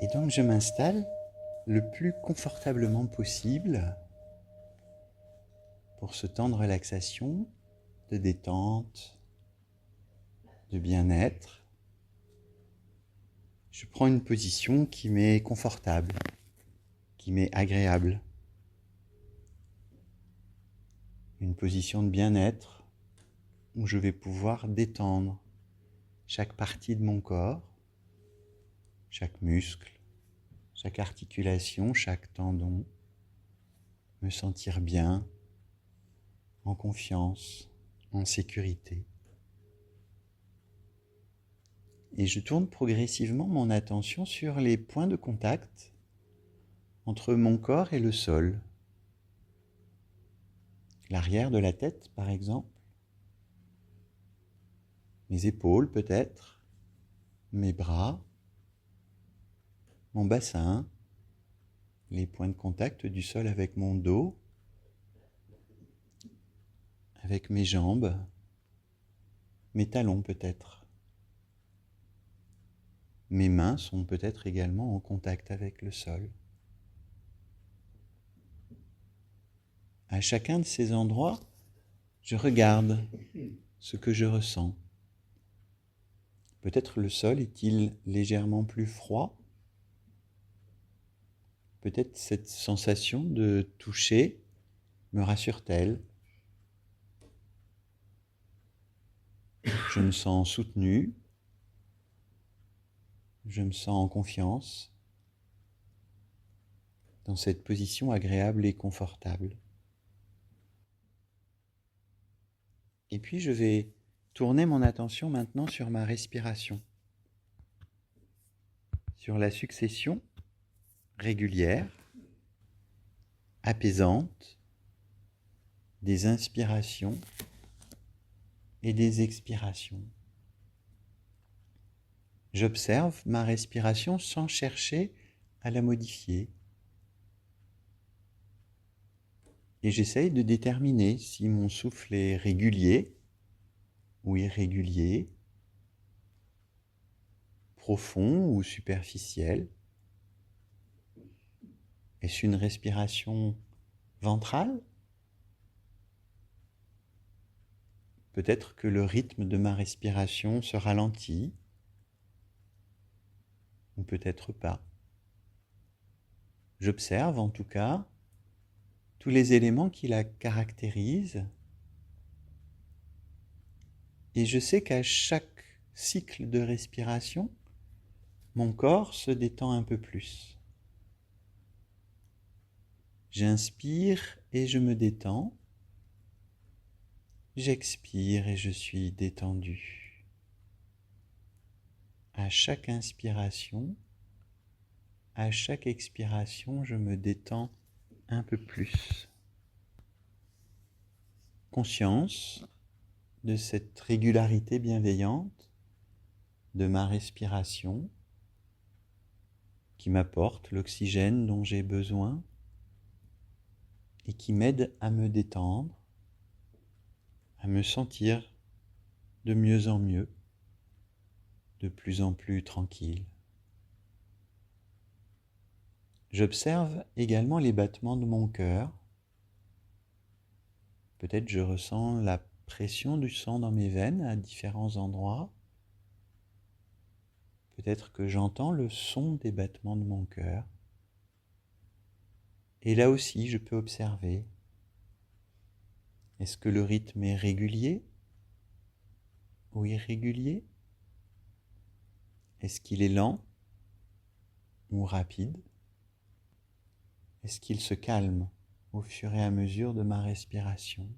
Et donc je m'installe le plus confortablement possible pour ce temps de relaxation, de détente, de bien-être. Je prends une position qui m'est confortable, qui m'est agréable. Une position de bien-être où je vais pouvoir détendre chaque partie de mon corps, chaque muscle, chaque articulation, chaque tendon, me sentir bien, en confiance, en sécurité. Et je tourne progressivement mon attention sur les points de contact entre mon corps et le sol. L'arrière de la tête, par exemple, mes épaules peut-être, mes bras, mon bassin, les points de contact du sol avec mon dos, avec mes jambes, mes talons peut-être. Mes mains sont peut-être également en contact avec le sol. À chacun de ces endroits, je regarde ce que je ressens. Peut-être le sol est-il légèrement plus froid? Peut-être cette sensation de toucher me rassure-t-elle? Je me sens soutenu, je me sens en confiance dans cette position agréable et confortable. Et puis je vais tourner mon attention maintenant sur ma respiration, sur la succession régulière, apaisante, des inspirations et des expirations. J'observe ma respiration sans chercher à la modifier. Et j'essaye de déterminer si mon souffle est régulier ou irrégulier, profond ou superficiel. Est-ce une respiration ventrale? Peut-être que le rythme de ma respiration se ralentit, ou peut-être pas. J'observe en tout cas tous les éléments qui la caractérisent et je sais qu'à chaque cycle de respiration, mon corps se détend un peu plus. J'inspire et je me détends. J'expire et je suis détendu. À chaque inspiration, à chaque expiration, je me détends un peu plus. Conscience de cette régularité bienveillante de ma respiration qui m'apporte l'oxygène dont j'ai besoin et qui m'aide à me détendre, à me sentir de mieux en mieux, de plus en plus tranquille. J'observe également les battements de mon cœur. Peut-être je ressens la pression du sang dans mes veines à différents endroits. Peut-être que j'entends le son des battements de mon cœur. Et là aussi, je peux observer. Est-ce que le rythme est régulier ou irrégulier? Est-ce qu'il est lent ou rapide? Est-ce qu'il se calme au fur et à mesure de ma respiration?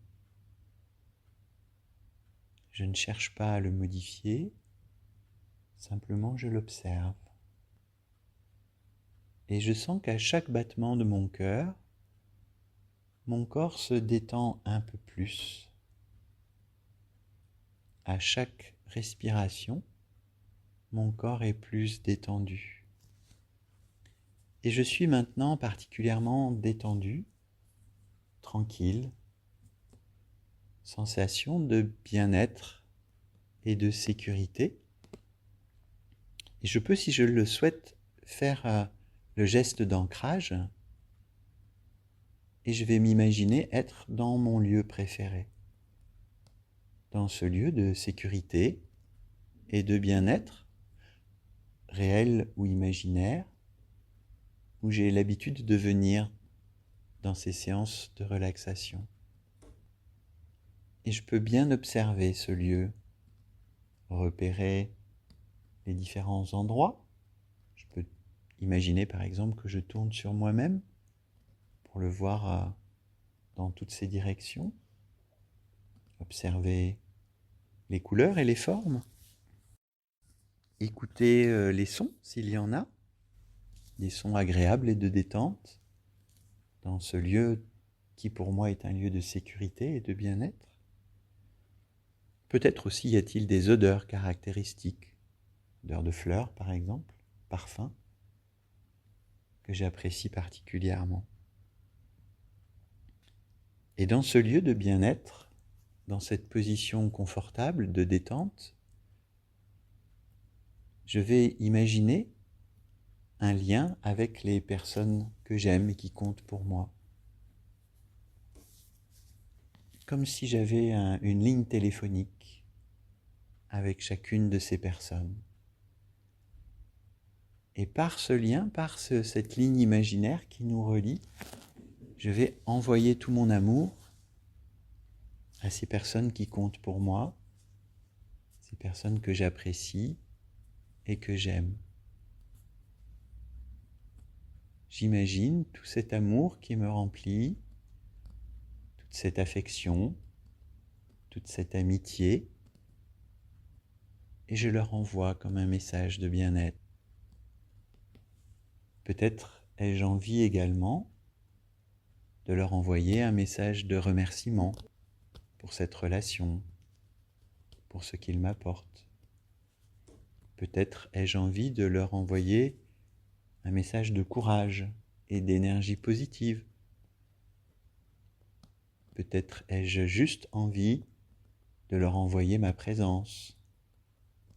Je ne cherche pas à le modifier, simplement je l'observe. Et je sens qu'à chaque battement de mon cœur, mon corps se détend un peu plus. À chaque respiration, mon corps est plus détendu. Et je suis maintenant particulièrement détendu, tranquille, sensation de bien-être et de sécurité. Et je peux, si je le souhaite, faire le geste d'ancrage et je vais m'imaginer être dans mon lieu préféré, dans ce lieu de sécurité et de bien-être, réel ou imaginaire, où j'ai l'habitude de venir dans ces séances de relaxation. Et je peux bien observer ce lieu, repérer les différents endroits. Je peux imaginer par exemple que je tourne sur moi-même pour le voir dans toutes ses directions, observer les couleurs et les formes, écouter les sons s'il y en a, des sons agréables et de détente, dans ce lieu qui pour moi est un lieu de sécurité et de bien-être. Peut-être aussi y a-t-il des odeurs caractéristiques, odeurs de fleurs par exemple, parfums, que j'apprécie particulièrement. Et dans ce lieu de bien-être, dans cette position confortable de détente, je vais imaginer un lien avec les personnes que j'aime et qui comptent pour moi. Comme si j'avais une ligne téléphonique avec chacune de ces personnes. Et par ce lien, par cette ligne imaginaire qui nous relie, je vais envoyer tout mon amour à ces personnes qui comptent pour moi, ces personnes que j'apprécie et que j'aime. J'imagine tout cet amour qui me remplit, toute cette affection, toute cette amitié, et je leur envoie comme un message de bien-être. Peut-être ai-je envie également de leur envoyer un message de remerciement pour cette relation, pour ce qu'ils m'apportent. Peut-être ai-je envie de leur envoyer un message de courage et d'énergie positive. Peut-être ai-je juste envie de leur envoyer ma présence,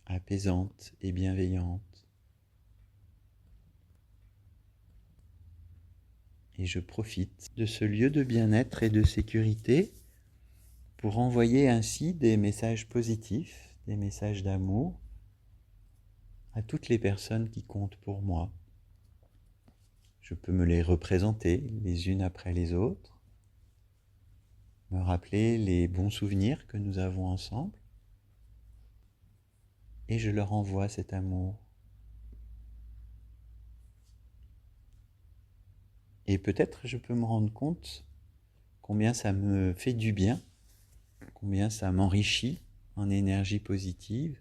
apaisante et bienveillante. Et je profite de ce lieu de bien-être et de sécurité pour envoyer ainsi des messages positifs, des messages d'amour à toutes les personnes qui comptent pour moi. Je peux me les représenter les unes après les autres, me rappeler les bons souvenirs que nous avons ensemble, et je leur envoie cet amour. Et peut-être je peux me rendre compte combien ça me fait du bien, combien ça m'enrichit en énergie positive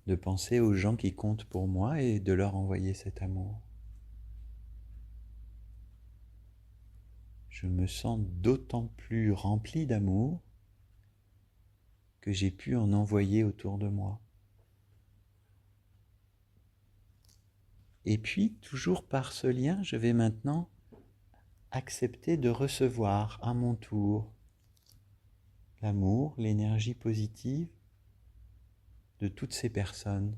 de penser aux gens qui comptent pour moi et de leur envoyer cet amour. Je me sens d'autant plus rempli d'amour que j'ai pu en envoyer autour de moi. Et puis, toujours par ce lien, je vais maintenant accepter de recevoir à mon tour l'amour, l'énergie positive de toutes ces personnes.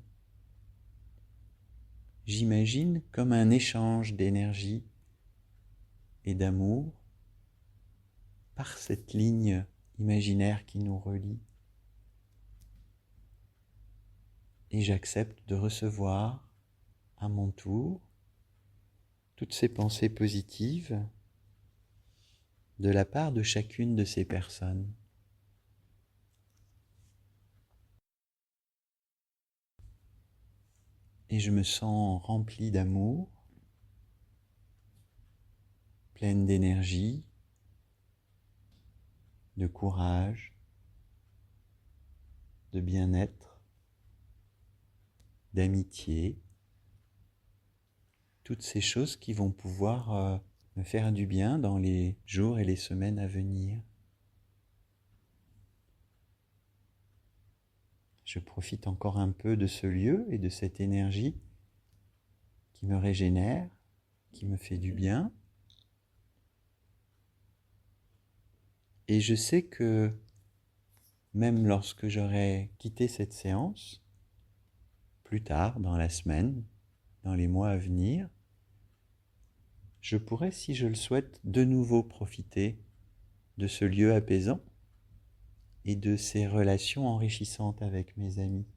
J'imagine comme un échange d'énergie et d'amour par cette ligne imaginaire qui nous relie. Et j'accepte de recevoir à mon tour toutes ces pensées positives de la part de chacune de ces personnes. Et je me sens rempli d'amour, pleine d'énergie, de courage, de bien-être, d'amitié, toutes ces choses qui vont pouvoir me faire du bien dans les jours et les semaines à venir. Je profite encore un peu de ce lieu et de cette énergie qui me régénère, qui me fait du bien. Et je sais que même lorsque j'aurai quitté cette séance, plus tard dans la semaine, dans les mois à venir, je pourrais, si je le souhaite, de nouveau profiter de ce lieu apaisant et de ces relations enrichissantes avec mes amis,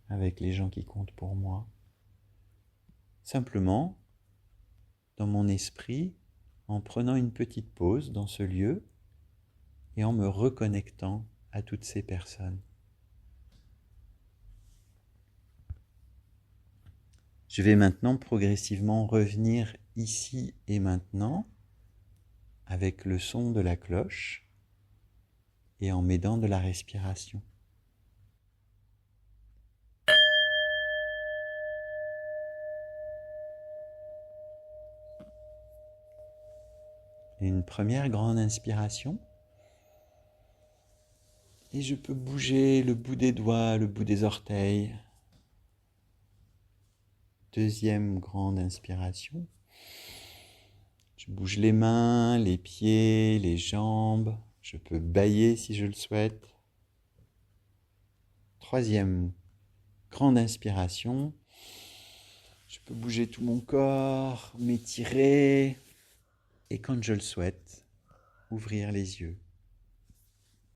avec les gens qui comptent pour moi. Simplement, dans mon esprit, en prenant une petite pause dans ce lieu et en me reconnectant à toutes ces personnes. Je vais maintenant progressivement revenir ici et maintenant avec le son de la cloche et en m'aidant de la respiration. Une première grande inspiration. Et je peux bouger le bout des doigts, le bout des orteils. Deuxième grande inspiration. Je bouge les mains, les pieds, les jambes. Je peux bâiller si je le souhaite. Troisième grande inspiration. Je peux bouger tout mon corps, m'étirer. Et quand je le souhaite, ouvrir les yeux.